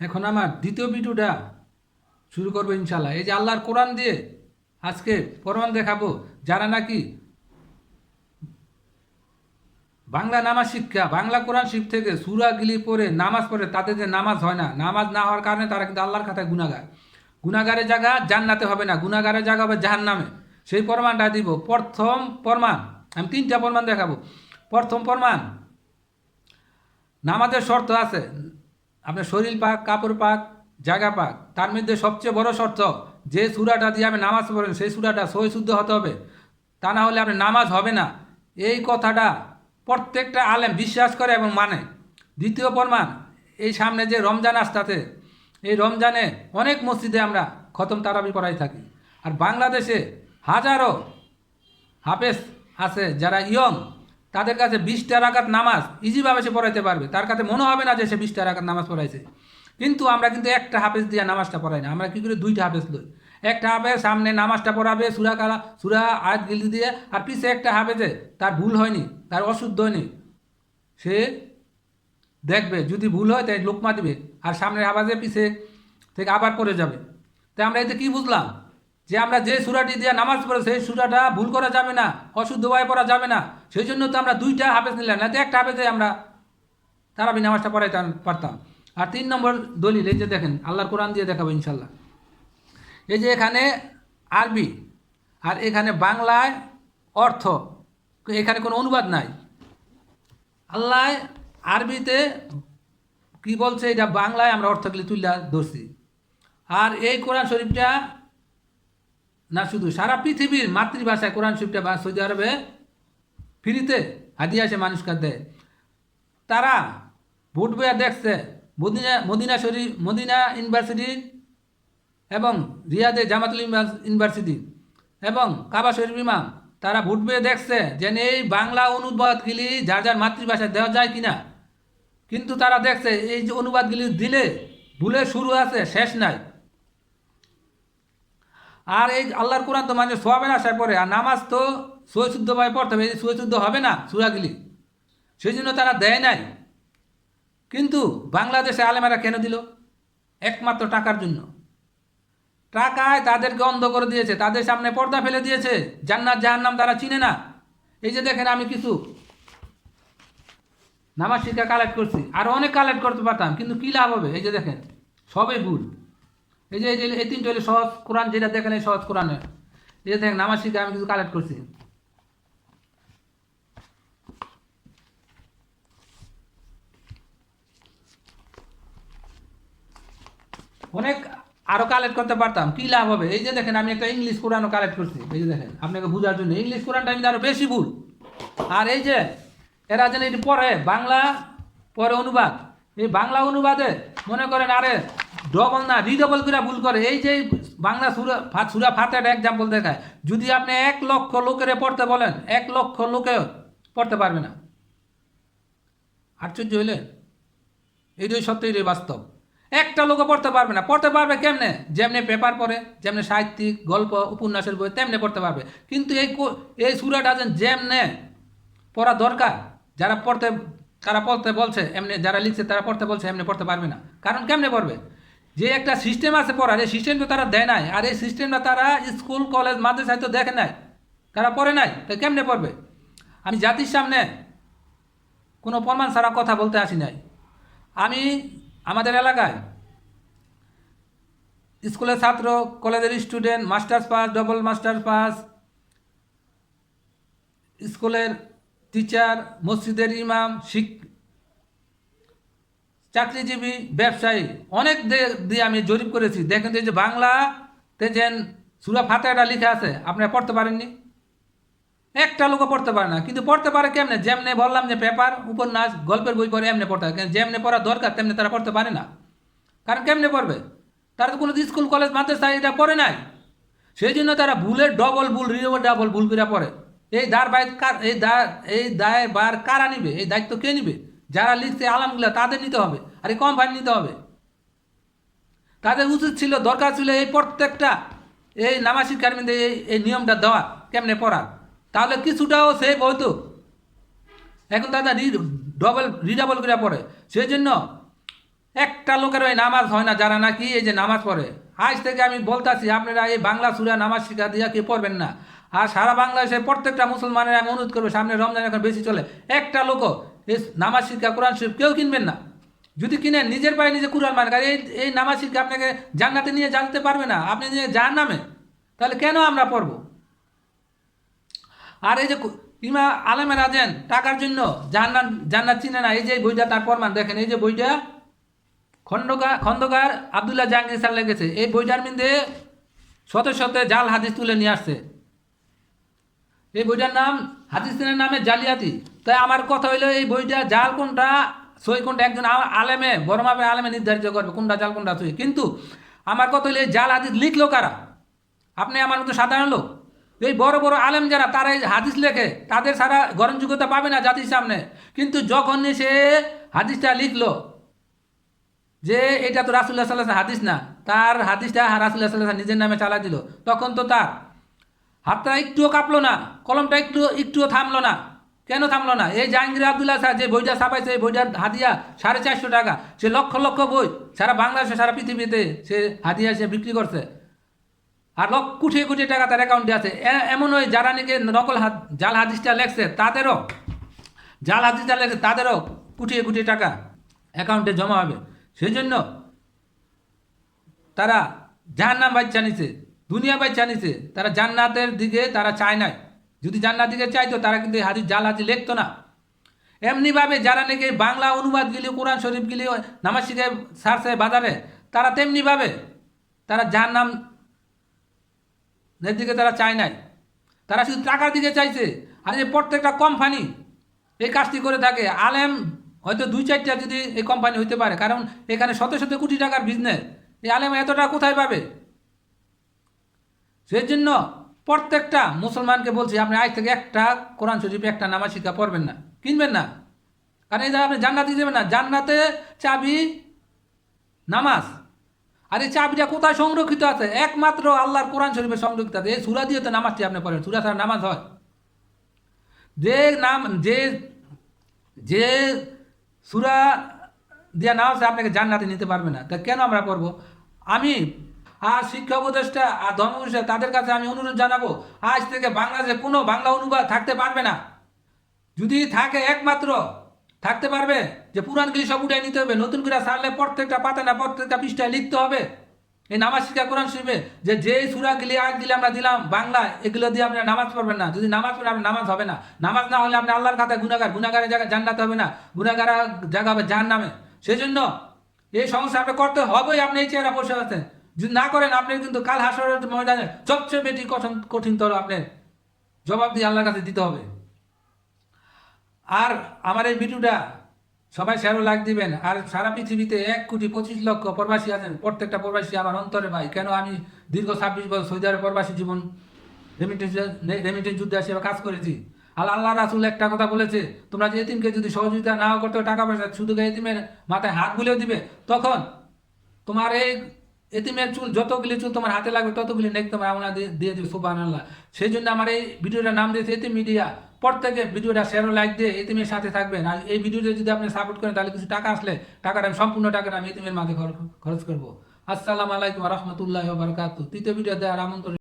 এখন আমার দ্বিতীয় ভিডিওটা শুরু করবো ইনশাল্লাহ। এই যে আল্লাহর কোরআন দিয়ে আজকে প্রমাণ দেখাবো যারা নাকি বাংলা নামাজ শিক্ষা বাংলা কোরআন শিখ থেকে সুরাগিলি পড়ে নামাজ পড়ে তাদের যে নামাজ হয় না, নামাজ না হওয়ার কারণে তারা কিন্তু আল্লাহর খাতায় গুনাহগার। গুনাহগারের জায়গা জান্নাতে হবে না, গুনাহগারের জায়গা হবে জাহান্নামে। সেই প্রমাণটা দিব। প্রথম প্রমাণ, আমি তিনটা প্রমাণ দেখাবো। প্রথম প্রমাণ, নামাজের শর্ত আছে, আপনার শরীর পাক, কাপড় পাক, জায়গা পাক। তার মধ্যে সবচেয়ে বড় শর্ত, যে সূরাটা দিয়ে আপনি নামাজ পড়েন সেই সূরাটা সহি শুদ্ধ হতে হবে, তা না হলে আপনার নামাজ হবে না। এই কথাটা প্রত্যেকটা আলেম বিশ্বাস করে এবং মানে। দ্বিতীয় প্রমাণ, এই সামনে যে রমজান আসতেছে, এই রমজানে অনেক মসজিদে আমরা খতম তারাবি পড়াই থাকি। আর বাংলাদেশে হাজারো হাফেজ আছে যারা ইয়ং, তাদের কাছে 20টা রাকাত নামাজ ইজিভাবে সে পড়াইতে পারবে, তার কাছে মনে হবে না যে সে 20টা রাকাত নামাজ পড়াইছে। কিন্তু আমরা কিন্তু একটা হাফেজ দিয়ে নামাজটা পড়াই না, আমরা কী করে দুইটা হাফেজ লই। একটা হাফেজ সামনে নামাজটা পড়াবে সুরা আয়াত গিলি দিয়ে, আর পিছে একটা হাফেজে তার ভুল হয়নি, তার অশুদ্ধ হয়নি, সে দেখবে, যদি ভুল হয় তাই লোকমা দিবে, আর সামনের হাফেজে পিছে থেকে আবার পড়ে যাবে। তাই আমরা এতে কী বুঝলাম, যে আমরা যে সূরাটি দিয়ে নামাজ পড়ে সেই সূরাটা ভুল করা যাবে না, অশুদ্ধভাবে পড়া যাবে না। সেই জন্য তো আমরা দুইটা হাফেজ নিলাম, না তো একটা হাফেজে আমরা তারাবি নামাজটা পড়াইতে পারতাম। আর 3 নম্বর দলিল, এই যে দেখেন আল্লাহর কোরআন দিয়ে দেখাবো ইনশাল্লাহ। এই যে এখানে আরবি আর এখানে বাংলায় অর্থ, এখানে কোনো অনুবাদ নাই। আল্লাহ আরবিতে কি বলছে এটা বাংলায় আমরা অর্থগুলি তুলে ধরছি। আর এই কোরআন শরীফটা না শুধু সারা পৃথিবীর মাতৃভাষায় কোরআন শরীফটা বা সৌদি আরবে ফ্রিতে হাদিয়া এসে মানুষকে দেয়। তারা ভোট বইয়া দেখছে মদিনা ইউনিভার্সিটি এবং রিয়াদে জামাতুল ইউনিভার্সিটি এবং কাবা শরীফ ইমাম, তারা ভোট বইয়ে দেখছে যে এই বাংলা অনুবাদগুলি যার যার মাতৃভাষায় দেওয়া যায় কিনা। কিন্তু তারা দেখছে এই যে অনুবাদগুলি দিলে ভুলে শুরু আছে, শেষ নাই। আর এই আল্লাহর কোরআন তো মানে সোয়াবের আশায় পড়ে, আর নামাজ তো সই শুদ্ধভাবে পড়তে হবে, এই সই শুদ্ধ হবে না সূরাগুলি, সেই জন্য তারা দেয় নাই। কিন্তু বাংলাদেশে আলেমেরা কেন দিল? একমাত্র টাকার জন্য। টাকায় তাদেরকে অন্ধ করে দিয়েছে, তাদের সামনে পর্দা ফেলে দিয়েছে, জান্নাত জাহান্নাম তারা চিনে না। এই যে দেখেন আমি কিছু নামাজ শিক্ষা কালেক্ট করছি, আরও অনেক কালেক্ট করতে পারতাম, কিন্তু কী লাভ হবে? এই যে দেখেন সবই ভুল। এই 3টা হলে সহজ কোরআন, যেটা দেখেন এই সহজ কোরআনের। এই যে দেখেন নামাজ শিক্ষা আমি কিছু কালেক্ট করছি। অনেক আরও কালেক্ট করতে পারতাম, কী লাভ হবে? এই যে দেখেন আমি একটা ইংলিশ কোরআনও কালেক্ট করছি। এই যে দেখেন আপনাকে বোঝার জন্য ইংলিশ কোরআনটা আমি আরও বেশি ভুল। আর এই যে এরা যেন এটি পড়ে বাংলা, পরে অনুবাদ, এই বাংলা অনুবাদে মনে করেন আরে ডবল না রিডবল করে ভুল করে। এই যে বাংলা সুরা ফাতিহার এক্সাম্পল দেখায়, যদি আপনি 1 লক্ষ লোকের পড়তে বলেন 1 লক্ষ লোকেও পড়তে পারবে না। আশ্চর্য হইলে এইটাই সত্য, এটাই বাস্তব। একটা লোকও পড়তে পারবে না। পড়তে পারবে কেমনে? যেমনি পেপার পড়ে, যেমনি সাহিত্যিক গল্প উপন্যাসের বই তেমনি পড়তে পারবে। কিন্তু এই সূরাটা যেমনে পড়া দরকার, যারা পড়তে তারা পড়তে বলছে এমনি, যারা লিখছে তারা পড়তে বলছে এমনি পড়তে পারবে না। কারণ কেমনে পড়বে? যে একটা সিস্টেম আছে পড়ার, এই সিস্টেমটা তারা দেয় নাই। আর এই সিস্টেমটা তারা স্কুল কলেজ মাদ্রাসায় তো দেখে নাই, তারা পড়ে নাই, তাই কেমনে পড়বে? আমি জাতির সামনে কোনো প্রমাণ ছাড়া কথা বলতে আসি নাই। আমি আমাদের এলাকায় স্কুলের ছাত্র, কলেজের student, masters pass, double masters pass, স্কুলের টিচার, মসজিদের ইমাম, চাকরিজীবী, ব্যবসায়ী, অনেক দিয়ে আমি জরিপ করেছি। দেখেন যে বাংলাতে যে সূরা ফাতিহাটা লেখা আছে আপনারা পড়তে পারেননি, একটা লোকও পড়তে পারে না। কিন্তু পড়তে পারে কেমনে? যেমনে বললাম যে পেপার উপন্যাস গল্পের বই পড়ে এমনি পড়তে হয়, যেমনি পড়া দরকার তেমনি তারা পড়তে পারে না। কারণ কেমনে পড়বে? তারা তো কোনো স্কুল কলেজ মাদ্রাসা এটা পড়ে নাই। সেই জন্য তারা ভুলের ডবল ভুল, ডাবল ভুল করে পড়ে। এই দায় বার কারা নিবে? এই দায়িত্ব কে নিবে? যারা লিখছে আলামগুলা তাদের নিতে হবে, আর এই কোম্পানি নিতে হবে। তাদের উচিত ছিল, দরকার ছিল এই প্রত্যেকটা এই নামাজ শিক্ষার মধ্যে এই নিয়মটা দেওয়া, কেমনে পড়া, তাহলে কিছুটাও সেভ হইতো। এখন তারা রিডাবল করে পড়ে। সেই জন্য একটা লোকের ওই নামাজ হয় না যারা নাকি এই যে নামাজ পড়ে। আজ থেকে আমি বলতাছি আপনারা এই বাংলা সূরা নামাজ শিক্ষা দিয়া কি পড়বেন না। আর সারা বাংলাদেশে প্রত্যেকটা মুসলমানের আমি অনুরোধ করবো, সামনে রমজান এখন বেশি চলে, একটা লোকও এই নামাজ শিক্ষা কোরআন শরীফ কেউ কিনবেন না। যদি কিনেন নিজের পায়ে নিজে কুরআন মানে, কারণ এই নামাজ শিক্ষা আপনাকে জান্নাতে নিয়ে জানতে পারবে না, আপনি নিয়ে জাহান্নামে। তাহলে কেন আমরা পড়ব? আর এই যে ইমা আলেমের আছেন টাকার জন্য জান্নাত জান্নাত চিনে না, এই যে বইটা তার প্রমাণ দেখেন। এই যে বইটা খন্দকার আবদুল্লাহ জাহাঙ্গীর স্যার লেগেছে, এই বইটার মধ্যে শত শত জাল হাদিস তুলে নিয়ে আসছে। এই বইটার নাম হাদিসের নামে জালিয়াতি। তাই আমার কথা হইলো এই বইটা জাল কোনটা সই কোনটা একজন আলেমে বড় মাপের আলেমে নির্ধারিত করবে কোনটা জাল কোনটা সই। কিন্তু আমার কথা হইলো এই জাল হাদিস লিখলো কারা? আপনি আমার মতো সাধারণ লোক, এই বড় বড় আলেম যারা তারা এই হাদিস লেখে, তাদের সারা গ্রহণযোগ্যতা পাবে না জাতির সামনে। কিন্তু যখন সে হাদিসটা লিখলো যে এটা তো রাসুল্লাহ সাল্লাহ হাদিস না, তার হাদিসটা রাসুল্লাহ সাল্লাহ নিজের নামে চালা দিল, তখন তো তার হাতটা একটুও কাঁপলো না, কলমটা একটুও থামলো না। কেন থামলো না? এই জাহাঙ্গীর আবদুল্লাহ স্যার যে বইটা ছাপাইছে, এই বইটার হাদিয়া 450 টাকা। সে লক্ষ লক্ষ বই সারা বাংলাদেশে সারা পৃথিবীতে সে হাদিয়া সে বিক্রি করছে, আর কোটি কোটি টাকা তার অ্যাকাউন্টে আছে। এমন ওই যারা নাকি নকল জাল হাদিসটা লেখছে তাদেরও জাল হাদিসটা লেখছে তাদেরও কোটি কোটি টাকা অ্যাকাউন্টে জমা হবে। সেই জন্য তারা জাহান্নাম বাচ্চা নিছে, দুনিয়া বাচ্চা নিছে, তারা জান্নাতের দিকে তারা চায় নাই। যদি জান্নাতের দিকে চাইতো তারা কিন্তু হাদিস জাল হাদিস লিখতো না। এমনিভাবে যারা নাকি বাংলা অনুবাদগুলি কোরআন শরীফগুলি নামাজ শিখে ছাড়ছে বাজারে, তারা তেমনিভাবে তারা জাহান্নাম এর দিকে তারা চায় নাই, তারা শুধু টাকার দিকে চাইছে। আর এই প্রত্যেকটা কোম্পানি এই কাজটি করে থাকে। আলেম হয়তো 2-4টা যদি এই কোম্পানি হইতে পারে, কারণ এখানে শত শত কোটি টাকার বিজনেস, এই আলেম এত টাকা কোথায় পাবে? সেই জন্য প্রত্যেকটা মুসলমানকে বলছি, আপনি আজ থেকে একটা কোরআন শরীফ একটা নামাজ শিক্ষা পড়বেন না, কিনবেন না। কারণ এই আপনি জান্নাতে যাবেন না, জান্নাতে চাবি নামাজ। আর এই চাবিটা কোথায় সংরক্ষিত আছে? একমাত্র আল্লাহর কোরআন শরীফে সংরক্ষিত আছে। এই সূরা দিয়ে তো নামাজটি আপনি পড়েন, সূরা ছাড়া নামাজ হয়? যে নাম যে যে সূরা দিয়া নামাজ আপনাকে জান্নাতে নিতে পারবে না, তা কেন আমরা পড়বো? আমি আর শিক্ষা উপদেষ্টা আর ধর্ম উপদেষ্টা তাদের কাছে আমি অনুরোধ জানাবো, আজ থেকে বাংলাদেশে কোনো বাংলা অনুবাদ থাকতে পারবে না। যদি থাকে একমাত্র থাকতে পারবে যে পুরাণগুলি সব উঠে নিতে হবে, নতুন করে ছাড়লে প্রত্যেকটা পাতা না প্রত্যেকটা পৃষ্ঠায় লিখতে হবে এই নামাজ শিক্ষা কোরআন শরীফে যে সুরাগুলি আয়াতগুলি আমরা দিলাম বাংলা, এগুলো দিয়ে আপনি নামাজ পড়বেন না। যদি নামাজ পড়েন আপনার নামাজ হবে না। নামাজ না হলে আপনি আল্লাহর খাতায় গুনাহগার, গুনাহগারের জায়গায় জান্নাত হবে না, গুনাহগার জায়গা হবে জাহান্নামে। সেই জন্য এই সমস্যা আপনি করতে হবেই। আপনি এই চেহারা বসে আছেন, যদি না করেন আপনি কিন্তু কাল হাসরের ময়দানে সবচেয়ে বেশি কঠিনতর আপনার জবাব দিয়ে আল্লাহর কাছে দিতে হবে। আর আমার এই ভিডিওটা সবাই শেয়ারও লাইক দিবেন। আর সারা পৃথিবীতে 1,25,00,000 প্রবাসী আছেন, প্রত্যেকটা প্রবাসী আমার অন্তরে ভাই। কেন আমি দীর্ঘ 26 বছর সৌদি আরব প্রবাসী জীবন রেমিটেন্স যুদ্ধে আসে কাজ করেছি। আল্লাহ রাসূল একটা কথা বলেছে, তোমরা যে এতিমকে যদি সহযোগিতা নাও করতে টাকা পয়সা, শুধু এতিমের মাথায় হাত বুলেও দিবে, তখন তোমার এই এতিমের চুল যতগুলি চুল তোমার হাতে লাগবে ততগুলি নেক তোমার আমরা দিয়ে দিবে। সুবহানাল্লাহ। সেই জন্য আমার এই ভিডিওটার নাম দিয়েছে এতিম মিডিয়া। প্রত্যেকে ভিডিওটা শেয়ার ও লাইক দিয়ে এতিমের সাথে থাকবেন। আর এই ভিডিওটা যদি আপনি সাপোর্ট করেন তাহলে কিছু টাকা আসলে টাকাটা আমি সম্পূর্ণ টাকাটা আমি এতিমের মাঝে খরচ করবো। আসসালামু আলাইকুম ওয়া রাহমাতুল্লাহি ওয়া বারাকাতুহু। তৃতীয় ভিডিও দেওয়ার আমন্ত্রণ।